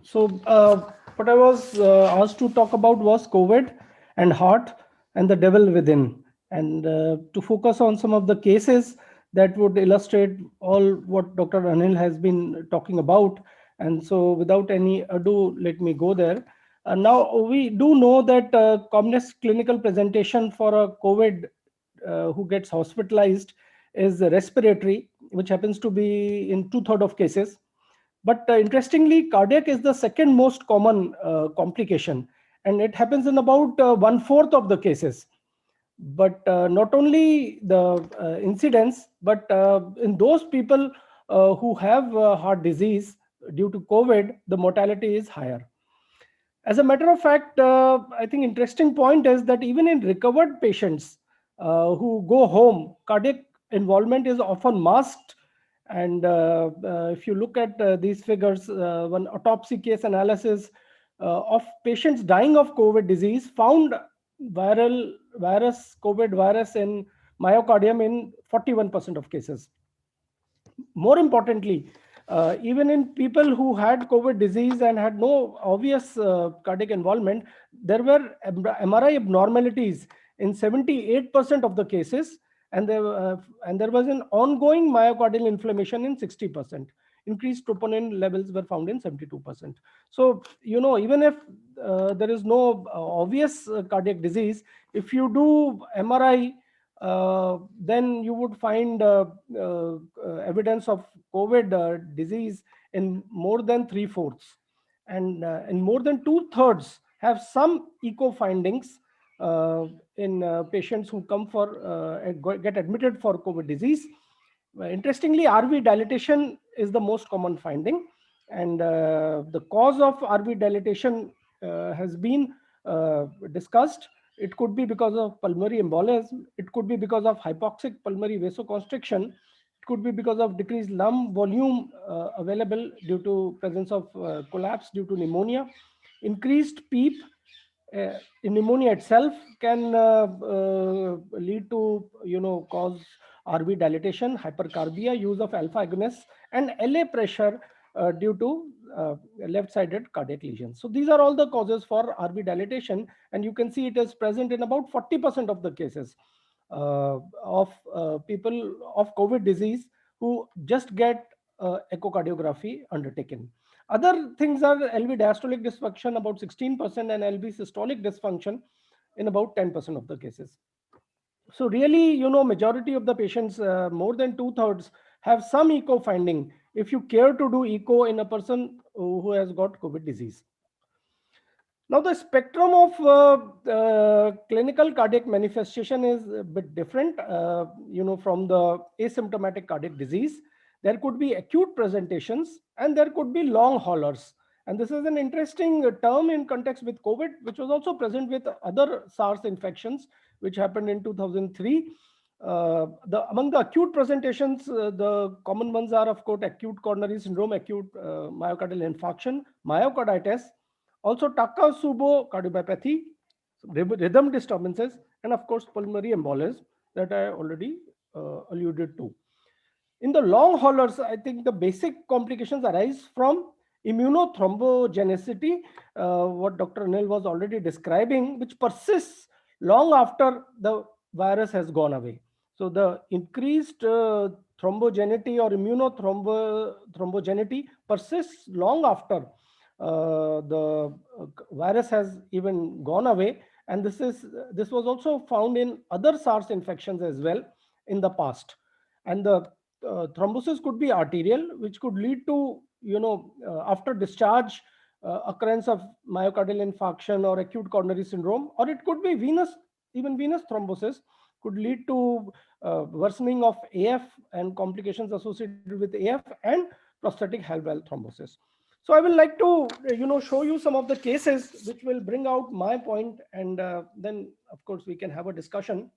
So, what I was asked to talk about was COVID and heart and the devil within, and to focus on some of the cases that would illustrate all what Dr. Anil has been talking about. And so, without any ado, let me go there. Now, we do know that commonest clinical presentation for a COVID who gets hospitalized is respiratory, which happens to be in two-thirds of cases. But interestingly, cardiac is the second most common complication, and it happens in about one-fourth of the cases. But not only the incidence, but in those people who have heart disease due to COVID, the mortality is higher. As a matter of fact, I think interesting point is that even in recovered patients who go home, cardiac involvement is often masked. And if you look at these figures, one autopsy case analysis of patients dying of COVID disease found COVID virus in myocardium in 41% of cases. More importantly, even in people who had COVID disease and had no obvious cardiac involvement, there were MRI abnormalities in 78% of the cases, and there was an ongoing myocardial inflammation in 60%. Increased troponin levels were found in 72%. So, even if there is no obvious cardiac disease, if you do MRI, then you would find evidence of COVID disease in more than three-fourths. And in more than two-thirds have some echo findings in patients who come for get admitted for COVID disease. Interestingly, RV dilatation is the most common finding, and the cause of RV dilatation has been discussed. It could be because of pulmonary embolism. It could be because of hypoxic pulmonary vasoconstriction. It could be because of decreased lung volume available due to presence of collapse due to pneumonia. Increased PEEP in pneumonia itself can lead to cause RV dilatation, hypercarbia, use of alpha agonists, and LA pressure due to left-sided cardiac lesions. So these are all the causes for RV dilatation, and you can see it is present in about 40% of the cases of people of COVID disease who just get echocardiography undertaken. Other things are LV diastolic dysfunction about 16% and LV systolic dysfunction in about 10% of the cases. So really, majority of the patients, more than two-thirds, have some echo finding if you care to do echo in a person who has got COVID disease. Now, the spectrum of clinical cardiac manifestation is a bit different, from the asymptomatic cardiac disease. There could be acute presentations and there could be long haulers. And this is an interesting term in context with COVID, which was also present with other SARS infections, which happened in 2003. Among the acute presentations, the common ones are, of course, acute coronary syndrome, acute myocardial infarction, myocarditis, also Takotsubo cardiomyopathy, rhythm disturbances, and of course pulmonary embolism that I already alluded to. In the long haulers, I think the basic complications arise from immunothrombogenicity, what Dr. Anil was already describing, which persists long after the virus has gone away. So the increased thrombogenity or immunothrombogenity persists long after the virus has even gone away, and this was also found in other SARS infections as well in the past. And the thrombosis could be arterial, which could lead to after discharge occurrence of myocardial infarction or acute coronary syndrome, or it could be venous. Even venous thrombosis could lead to worsening of AF and complications associated with AF and prostatic valve thrombosis. So I will like to show you some of the cases which will bring out my point, and then of course we can have a discussion.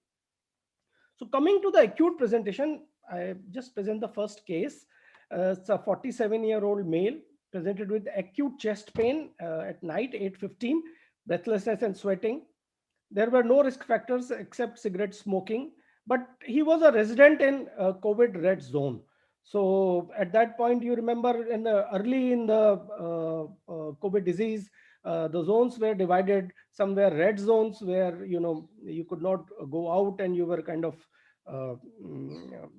So coming to the acute presentation, I just present the first case. It's a 47-year-old male presented with acute chest pain at night, 8:15, breathlessness and sweating. There were no risk factors except cigarette smoking, but he was a resident in COVID red zone. So at that point, you remember in the early in the COVID disease, the zones were divided. Some were red zones where you could not go out and you were kind of uh, mm,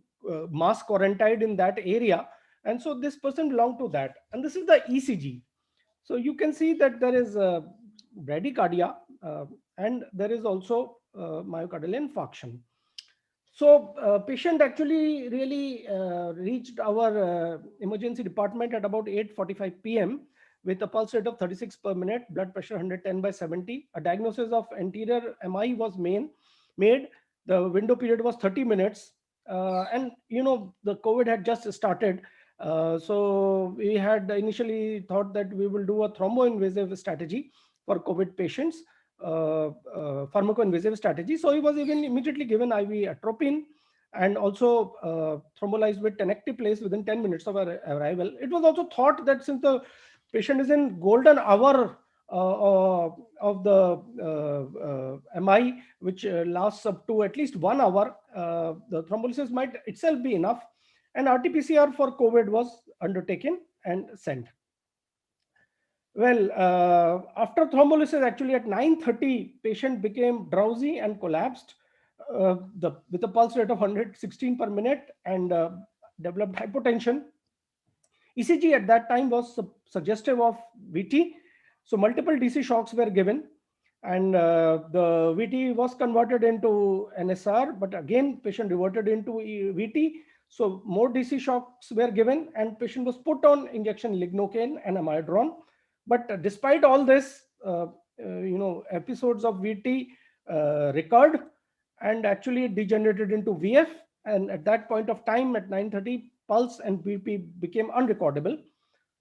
mass quarantined in that area. And so this person belonged to that. And this is the ECG. So you can see that there is bradycardia, and there is also myocardial infarction. So patient actually really reached our emergency department at about 8:45 p.m. with a pulse rate of 36 per minute, blood pressure 110 by 70. A diagnosis of anterior MI was made. The window period was 30 minutes. And the COVID had just started. So we had initially thought that we will do a thromboinvasive strategy for COVID patients, pharmacoinvasive strategy. So he was even immediately given IV atropine and also thrombolized with tenecteplase within 10 minutes of arrival. It was also thought that since the patient is in golden hour of the MI, which lasts up to at least 1 hour, the thrombolysis might itself be enough. And RT-PCR for COVID was undertaken and sent. Well, after thrombolysis, actually at 9:30, patient became drowsy and collapsed with a pulse rate of 116 per minute and developed hypotension. ECG at that time was suggestive of VT. So multiple DC shocks were given, and the VT was converted into NSR, but again patient reverted into VT. So more DC shocks were given, and patient was put on injection lignocaine and amiodarone. But despite all this, episodes of VT recurred and actually degenerated into VF. And at that point of time, at 9:30, pulse and BP became unrecordable.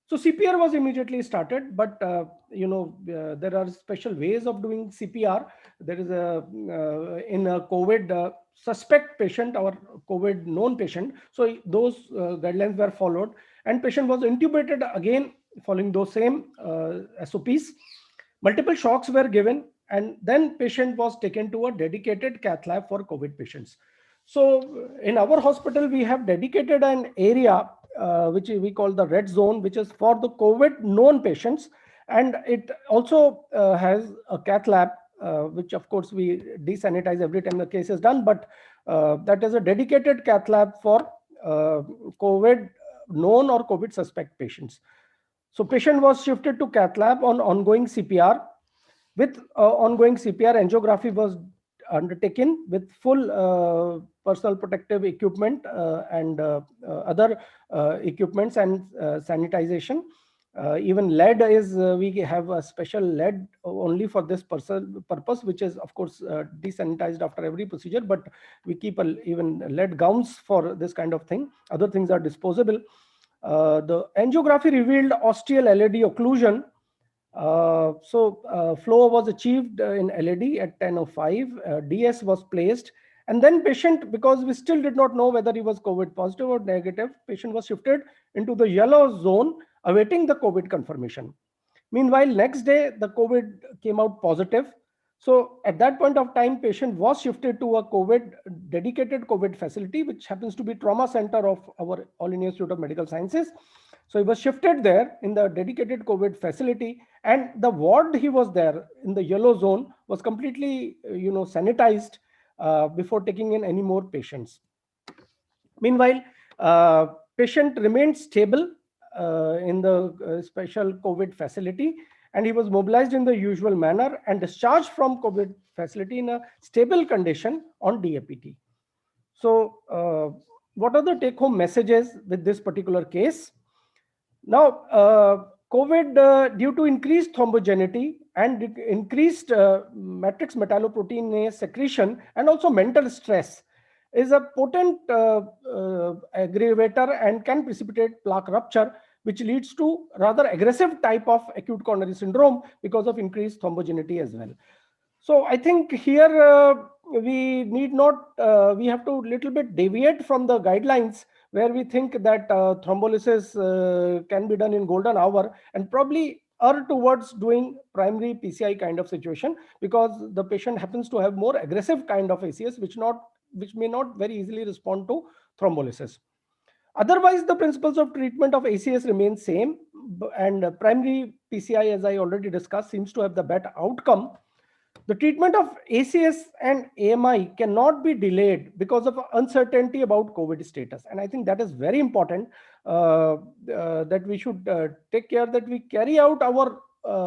So CPR was immediately started, but there are special ways of doing CPR. There is in a COVID suspect patient or COVID known patient. So those guidelines were followed, and patient was intubated again following those same SOPs. Multiple shocks were given, and then patient was taken to a dedicated cath lab for COVID patients. So in our hospital, we have dedicated an area which we call the red zone, which is for the COVID known patients. And it also has a cath lab, which of course we desanitize every time the case is done, but that is a dedicated cath lab for COVID known or COVID suspect patients. So patient was shifted to cath lab on ongoing CPR. With ongoing CPR, angiography was undertaken with full personal protective equipment and other equipments and sanitization. Even lead is, we have a special lead only for this purpose, which is of course desanitized after every procedure, but we keep even lead gowns for this kind of thing. Other things are disposable. The angiography revealed ostial LAD occlusion. Flow was achieved in LAD at 10:05. DS was placed, and then patient, because we still did not know whether he was COVID positive or negative, patient was shifted into the yellow zone awaiting the COVID confirmation. Meanwhile, next day the COVID came out positive. So at that point of time, patient was shifted to a dedicated COVID facility, which happens to be trauma center of our All India Institute of Medical Sciences. So he was shifted there in the dedicated COVID facility, and the ward he was there in the yellow zone was completely, sanitized before taking in any more patients. Meanwhile, patient remained stable in the special COVID facility, and he was mobilized in the usual manner and discharged from COVID facility in a stable condition on DAPT. So, what are the take-home messages with this particular case? Now, COVID, due to increased thrombogenicity and increased matrix metalloproteinase secretion and also mental stress, is a potent aggravator and can precipitate plaque rupture, which leads to rather aggressive type of acute coronary syndrome because of increased thrombogenicity as well. So I think here we need not, we have to little bit deviate from the guidelines where we think that thrombolysis can be done in golden hour, and probably are towards doing primary PCI kind of situation, because the patient happens to have more aggressive kind of ACS, which may not very easily respond to thrombolysis. Otherwise, the principles of treatment of ACS remain same, and primary PCI, as I already discussed, seems to have the better outcome. The treatment of ACS and AMI cannot be delayed because of uncertainty about COVID status. And I think that is very important, that we should take care that we carry out our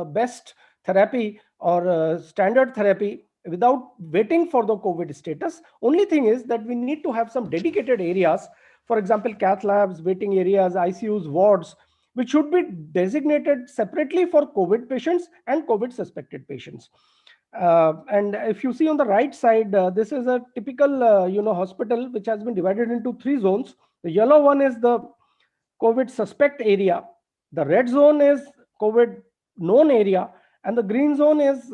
best therapy or standard therapy without waiting for the COVID status. Only thing is that we need to have some dedicated areas, for example, cath labs, waiting areas, ICUs, wards, which should be designated separately for COVID patients and COVID suspected patients. And if you see on the right side, this is a typical hospital which has been divided into 3 zones. The yellow one is the COVID suspect area, the red zone is COVID known area, and the green zone is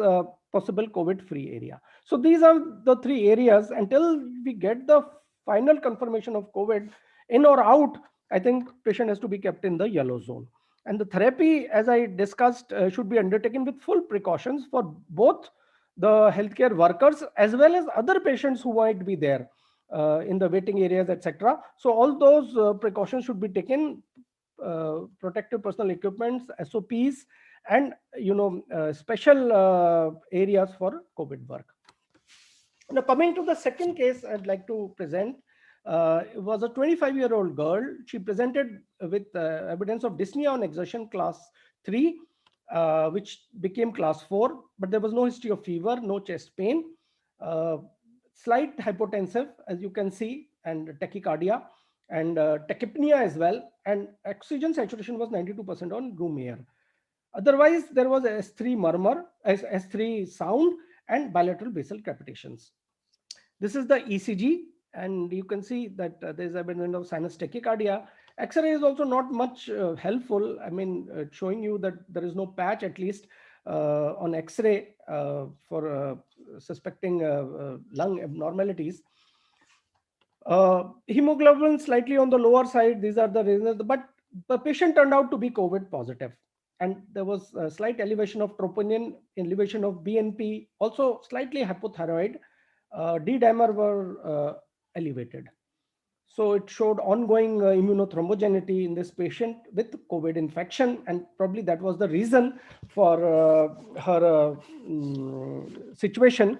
possible COVID free area. So these are the 3 areas. Until we get the final confirmation of COVID in or out, I think patient has to be kept in the yellow zone. And the therapy, as I discussed, should be undertaken with full precautions for both the healthcare workers as well as other patients who might be there in the waiting areas, etc. So all those precautions should be taken, protective personal equipments, SOPs, and special areas for COVID work. Now, coming to the second case I'd like to present, it was a 25-year-old girl. She presented with evidence of dyspnea on exertion class 3, which became class 4, but there was no history of fever, no chest pain, slight hypotensive, as you can see, and tachycardia, and tachypnea as well, and oxygen saturation was 92% on room air. Otherwise, there was S3 murmur, S3 sound, and bilateral basal crepitations. This is the ECG, and you can see that there is evidence of sinus tachycardia. X-ray is also not much helpful. I mean, showing you that there is no patch, at least on X-ray, for suspecting lung abnormalities. Hemoglobin slightly on the lower side. These are the reasons, but the patient turned out to be COVID positive. And there was a slight elevation of troponin, elevation of BNP, also slightly hypothyroid. D-dimer were elevated. So it showed ongoing immunothrombogeneity in this patient with COVID infection, and probably that was the reason for her situation.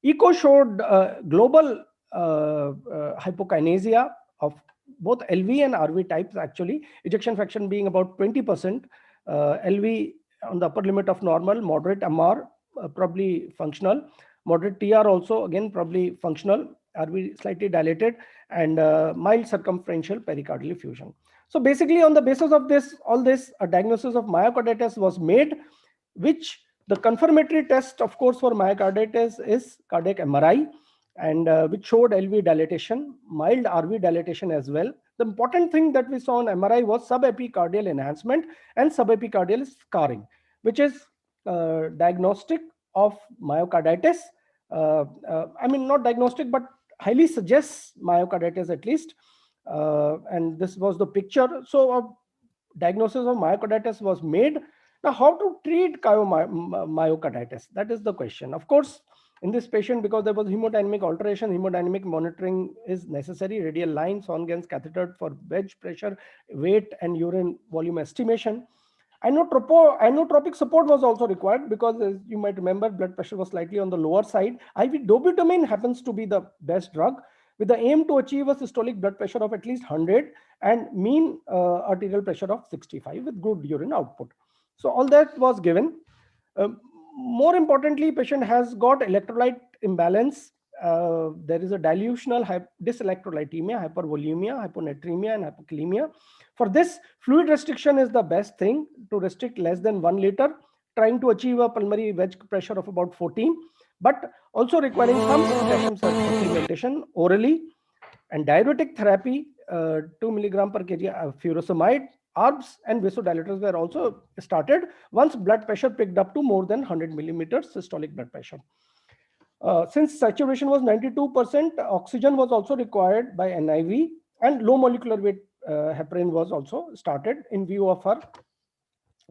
Echo showed global hypokinesia of both LV and RV types, actually. Ejection fraction being about 20%. LV on the upper limit of normal, moderate MR, probably functional. Moderate TR also, again, probably functional. RV slightly dilated, and mild circumferential pericardial effusion. So basically, on the basis of this, all this, a diagnosis of myocarditis was made, which the confirmatory test, of course, for myocarditis is cardiac MRI, and which showed LV dilatation, mild RV dilatation as well. The important thing that we saw on MRI was subepicardial enhancement and subepicardial scarring, which is diagnostic of myocarditis. I mean, not diagnostic, but highly suggests myocarditis at least. And this was the picture. So a diagnosis of myocarditis was made. Now, how to treat myocarditis? That is the question. Of course, in this patient, because there was hemodynamic alteration, hemodynamic monitoring is necessary. Radial line, Swan-Ganz catheter for wedge pressure, weight, and urine volume estimation. Inotropic support was also required because, as you might remember, blood pressure was slightly on the lower side. IV dobutamine happens to be the best drug, with the aim to achieve a systolic blood pressure of at least 100 and mean arterial pressure of 65 with good urine output. So all that was given. More importantly, patient has got electrolyte imbalance. There is a dilutional dyselectrolytemia, hypervolemia, hyponatremia, and hypokalemia. For this, fluid restriction is the best thing, to restrict less than 1 liter, trying to achieve a pulmonary wedge pressure of about 14, but also requiring some potassium supplementation orally, and diuretic therapy, 2 milligram per kg furosemide. ARBs and vasodilators were also started once blood pressure picked up to more than 100 millimeters systolic blood pressure. Since saturation was 92%, oxygen was also required by NIV, and low molecular weight heparin was also started in view of her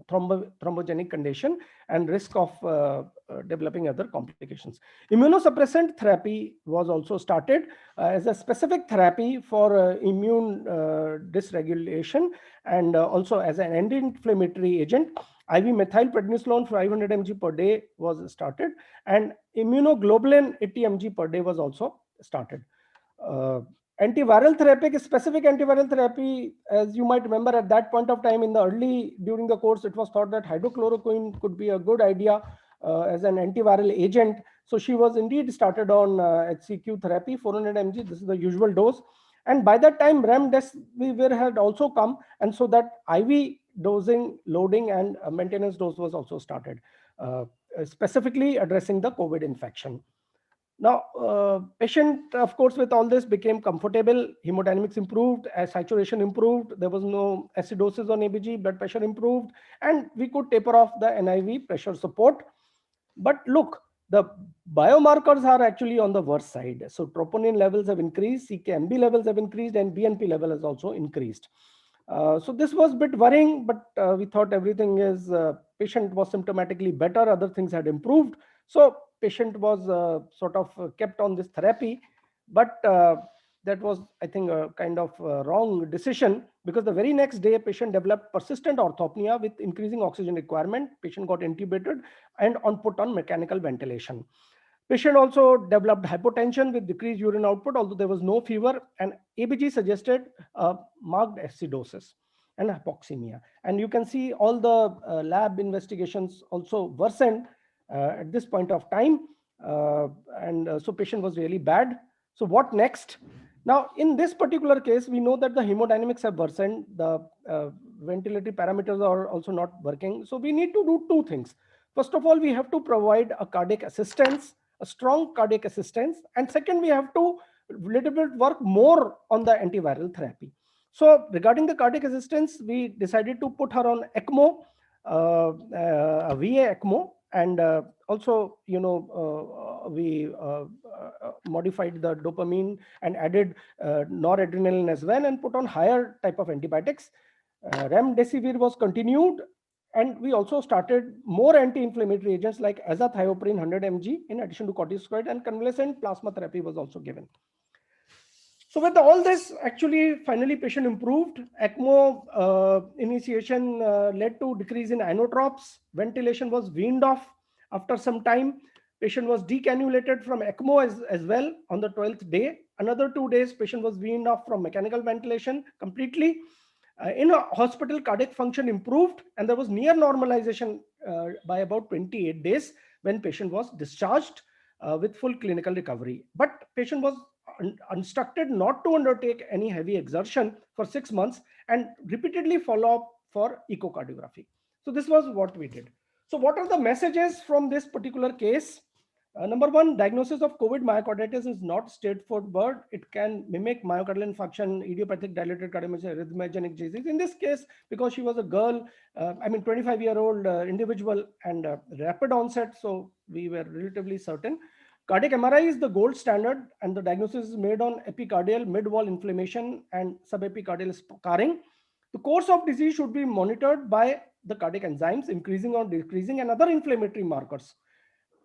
thrombogenic condition and risk of developing other complications. Immunosuppressant therapy was also started as a specific therapy for immune dysregulation, and also as an anti-inflammatory agent. IV methylprednisolone 500 mg per day was started, and immunoglobulin 80 mg per day was also started. Uh, Antiviral therapy, specific antiviral therapy, as you might remember, at that point of time in the early during the course, it was thought that hydrochloroquine could be a good idea as an antiviral agent. So she was indeed started on HCQ therapy, 400 mg. This is the usual dose. And by that time, remdesivir had also come, and so that IV dosing, loading, and maintenance dose was also started, specifically addressing the COVID infection. Now, patient, of course, with all this became comfortable. Hemodynamics improved, as saturation improved. There was no acidosis on ABG, blood pressure improved, and we could taper off the NIV pressure support. But look, the biomarkers are actually on the worst side. So troponin levels have increased, CKMB levels have increased, and BNP level has also increased. So this was a bit worrying, but we thought everything is, patient was symptomatically better, other things had improved. So patient was sort of kept on this therapy, but that was, I think, a kind of wrong decision, because the very next day patient developed persistent orthopnea with increasing oxygen requirement. Patient got intubated and put on mechanical ventilation. Patient also developed hypotension with decreased urine output, although there was no fever, and ABG suggested marked acidosis and hypoxemia. And you can see all the lab investigations also worsened at this point of time. So patient was really bad. So what next? Now, in this particular case, we know that the hemodynamics have worsened. The ventilatory parameters are also not working. So we need to do two things. First of all, we have to provide a cardiac assistance, a strong cardiac assistance. And second, we have to little bit work more on the antiviral therapy. So regarding the cardiac assistance, we decided to put her on ECMO, a VA ECMO, and also, we modified the dopamine and added noradrenaline as well, and put on higher type of antibiotics. Remdesivir was continued, and we also started more anti-inflammatory agents like azathioprine 100 mg in addition to corticosteroid, and convalescent plasma therapy was also given. So with all this, actually, finally patient improved. ECMO initiation led to decrease in inotropes. Ventilation was weaned off after some time. Patient was decannulated from ECMO as well on the 12th day. Another 2 days, patient was weaned off from mechanical ventilation completely. In a hospital, cardiac function improved, and there was near normalization by about 28 days when patient was discharged with full clinical recovery. But patient was instructed not to undertake any heavy exertion for 6 months and repeatedly follow up for echocardiography. So this was what we did. So what are the messages from this particular case? Number one, diagnosis of COVID myocarditis is not straightforward. It can mimic myocardial infarction, idiopathic dilated cardiomyopathy, arrhythmogenic disease. In this case, because she was a girl, 25-year-old individual, and rapid onset, so we were relatively certain. Cardiac MRI is the gold standard, and the diagnosis is made on epicardial mid-wall inflammation and subepicardial scarring. The course of disease should be monitored by the cardiac enzymes, increasing or decreasing, and other inflammatory markers.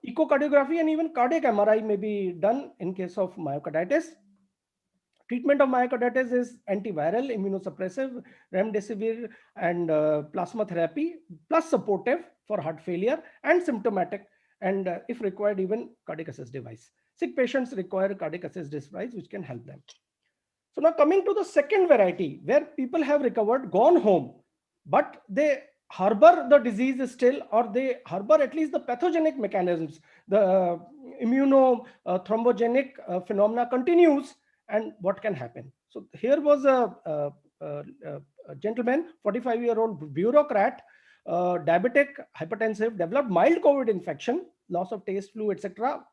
Echocardiography and even cardiac MRI may be done in case of myocarditis. Treatment of myocarditis is antiviral, immunosuppressive, remdesivir, and plasma therapy, plus supportive for heart failure, and symptomatic, and if required, even cardiac assist device. Sick patients require cardiac assist device, which can help them. So now coming to the second variety, where people have recovered, gone home, but they harbor the disease still, or they harbor at least the pathogenic mechanisms. The immunothrombogenic phenomena continues, and what can happen? So here was a gentleman, 45-year-old bureaucrat, diabetic, hypertensive, developed mild COVID infection, loss of taste, flu, etc.,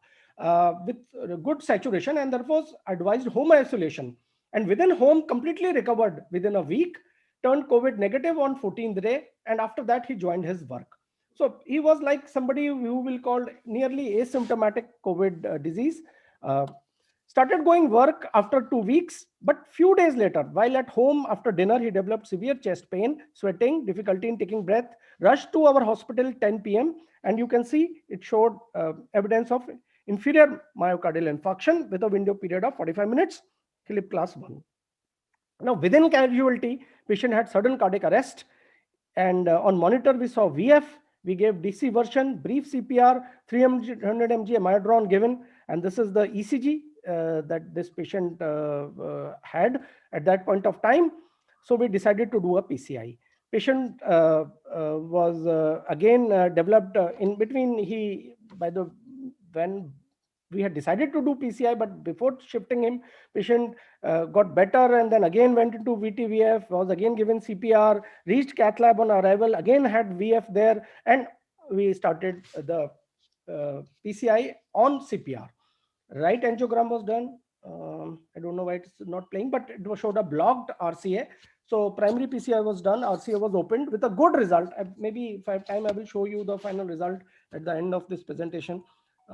with good saturation, and therefore advised home isolation. And within home, completely recovered within a week, turned COVID negative on 14th day, and after that he joined his work. So he was like somebody who will call nearly asymptomatic COVID disease. Started going work after 2 weeks, but few days later, while at home after dinner, he developed severe chest pain, sweating, difficulty in taking breath, rushed to our hospital 10 p.m. And you can see it showed evidence of inferior myocardial infarction with a window period of 45 minutes, Philip class 1. Now, within casualty, patient had sudden cardiac arrest, and on monitor we saw VF. We gave DC version, brief CPR, 300 mg amiodarone given, and this is the ECG that this patient had at that point of time. So we decided to do a PCI. Patient was again developed in between. When we had decided to do PCI, but before shifting him, patient got better and then again went into VTVF, was again given CPR, reached cath lab on arrival, again had VF there, and we started the PCI on CPR. Right angiogram was done. I don't know why it's not playing, but it was showed a blocked RCA. So primary PCI was done, RCA was opened with a good result. Maybe if I have time, I will show you the final result at the end of this presentation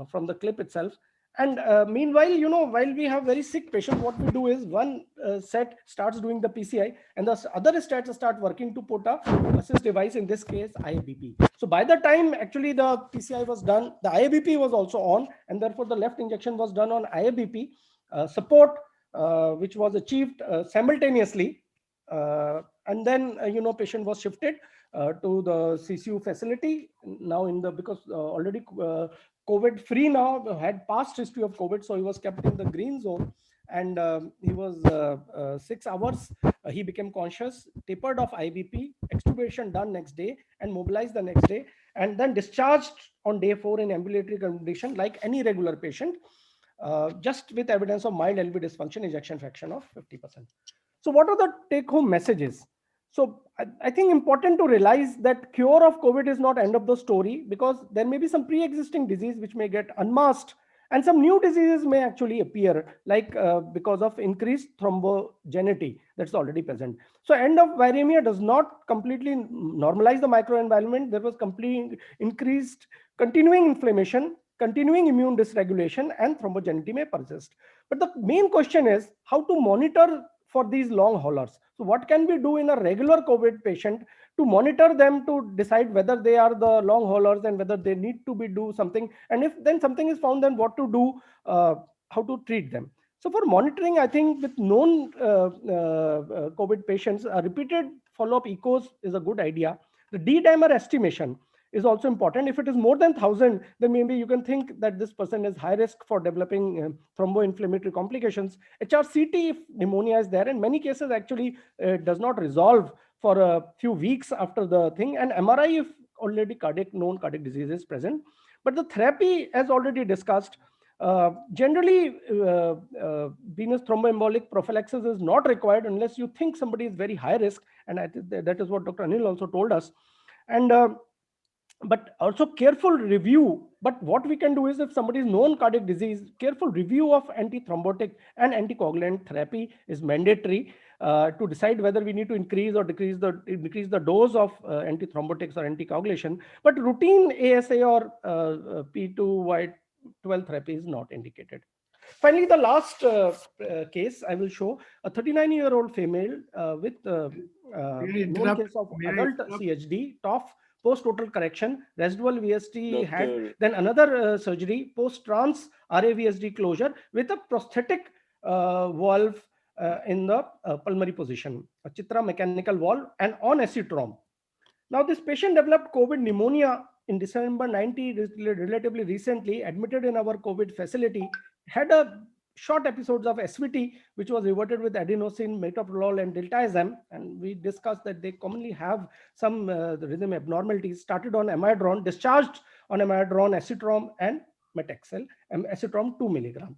from the clip itself. And meanwhile, while we have very sick patients, what we do is one set starts doing the PCI and the other stats start working to put a assist device, in this case IABP. So by the time actually the PCI was done, the IABP was also on, and therefore the left injection was done on IABP support, which was achieved simultaneously. And then patient was shifted to the CCU facility now because already COVID free now, had past history of COVID, so he was kept in the green zone, and he was 6 hours. He became conscious, tapered off IVP, extubation done next day, and mobilized the next day, and then discharged on day 4 in ambulatory condition like any regular patient, just with evidence of mild LV dysfunction, ejection fraction of 50%. So what are the take-home messages? So I think important to realize that cure of COVID is not end of the story, because there may be some pre-existing disease which may get unmasked, and some new diseases may actually appear, like because of increased thrombogeneity that's already present. So end of viremia does not completely normalize the microenvironment. There was complete increased continuing inflammation, continuing immune dysregulation, and thrombogeneity may persist. But the main question is how to monitor for these long haulers. So what can we do in a regular COVID patient to monitor them, to decide whether they are the long haulers and whether they need to be do something, and if then something is found, then what to do, how to treat them. So for monitoring, I think with known COVID patients, a repeated follow-up echos is a good idea. The D-dimer estimation is also important. If it is more than 1,000, then maybe you can think that this person is high risk for developing thromboinflammatory complications. HRCT, if pneumonia is there, in many cases actually does not resolve for a few weeks after the thing, and MRI if already known cardiac disease is present. But the therapy, as already discussed, generally venous thromboembolic prophylaxis is not required unless you think somebody is very high risk, and I think that is what Dr. Anil also told us. And but also careful review. But what we can do is, if somebody is known cardiac disease, careful review of antithrombotic and anticoagulant therapy is mandatory to decide whether we need to increase or decrease the dose of antithrombotics or anticoagulation. But routine ASA or P2Y12 therapy is not indicated. Finally, the last case I will show, a 39-year-old female with known case of adult CHD, TOF, post-total correction, residual VSD had, then another surgery, post-trans RAVSD closure with a prosthetic valve in the pulmonary position, a Chitra mechanical valve, and on acetrom. Now, this patient developed COVID pneumonia in December 90, relatively recently, admitted in our COVID facility, had a short episodes of SVT, which was reverted with adenosine, metoprolol, and diltiazem. And we discussed that they commonly have some rhythm abnormalities, started on amiodarone, discharged on amiodarone, acetrom, and metexel, acetrom 2 milligram.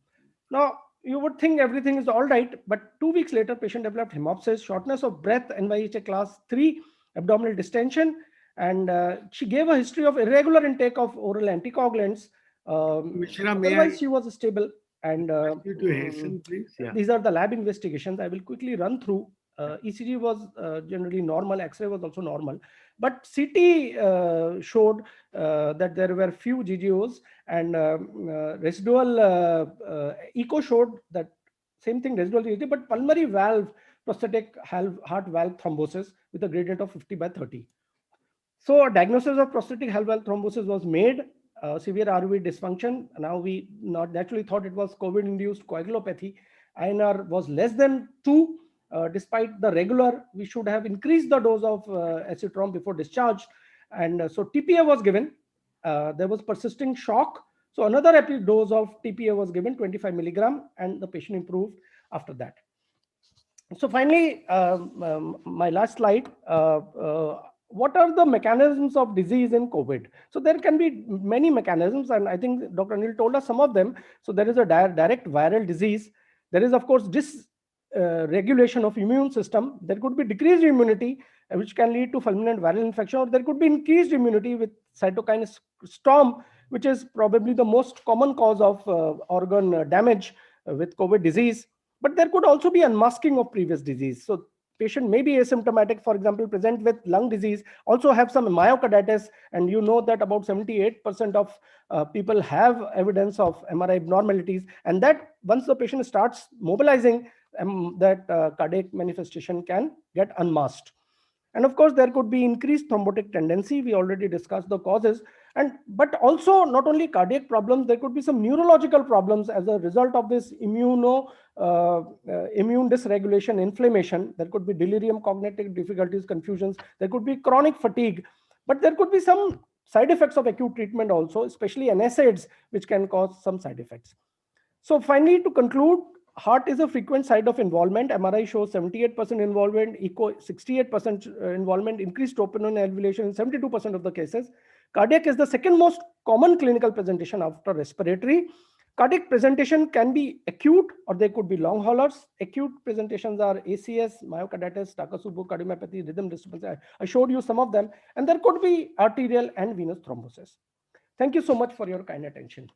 Now, you would think everything is all right, but 2 weeks later, patient developed hemoptysis, shortness of breath, NYHA class 3, abdominal distension, and she gave a history of irregular intake of oral anticoagulants. Otherwise, she was stable. And to hasten, please. These are the lab investigations. I will quickly run through. ECG was generally normal, X-ray was also normal, but CT showed that there were few GGOs, and residual echo showed that same thing, residual GGO, but pulmonary valve, prosthetic heart valve thrombosis with a gradient of 50/30. So a diagnosis of prosthetic heart valve thrombosis was made, severe RV dysfunction. Now we not naturally thought it was COVID-induced coagulopathy. INR was less than 2. Despite the regular, we should have increased the dose of acetrom before discharge. And so TPA was given. There was persisting shock. So another dose of TPA was given, 25 milligram, and the patient improved after that. So finally, my last slide. What are the mechanisms of disease in COVID? So there can be many mechanisms, and I think Dr. Anil told us some of them. So there is a direct viral disease. There is, of course, dysregulation of immune system. There could be decreased immunity, which can lead to fulminant viral infection, or there could be increased immunity with cytokine storm, which is probably the most common cause of organ damage with COVID disease. But there could also be unmasking of previous disease. So patient may be asymptomatic, for example, present with lung disease, also have some myocarditis, and you know that about 78% of people have evidence of MRI abnormalities, and that once the patient starts mobilizing, that cardiac manifestation can get unmasked. And of course, there could be increased thrombotic tendency. We already discussed the causes. But also not only cardiac problems, there could be some neurological problems as a result of this immune dysregulation, inflammation. There could be delirium, cognitive difficulties, confusions. There could be chronic fatigue. But there could be some side effects of acute treatment also, especially NSAIDs, which can cause some side effects. So finally, to conclude, heart is a frequent site of involvement. MRI shows 78% involvement, echo 68% involvement, increased troponin elevation in 72% of the cases. Cardiac is the second most common clinical presentation after respiratory. Cardiac presentation can be acute, or they could be long haulers. Acute presentations are ACS, myocarditis, Takotsubo cardiomyopathy, rhythm disturbance. I showed you some of them. And there could be arterial and venous thrombosis. Thank you so much for your kind attention.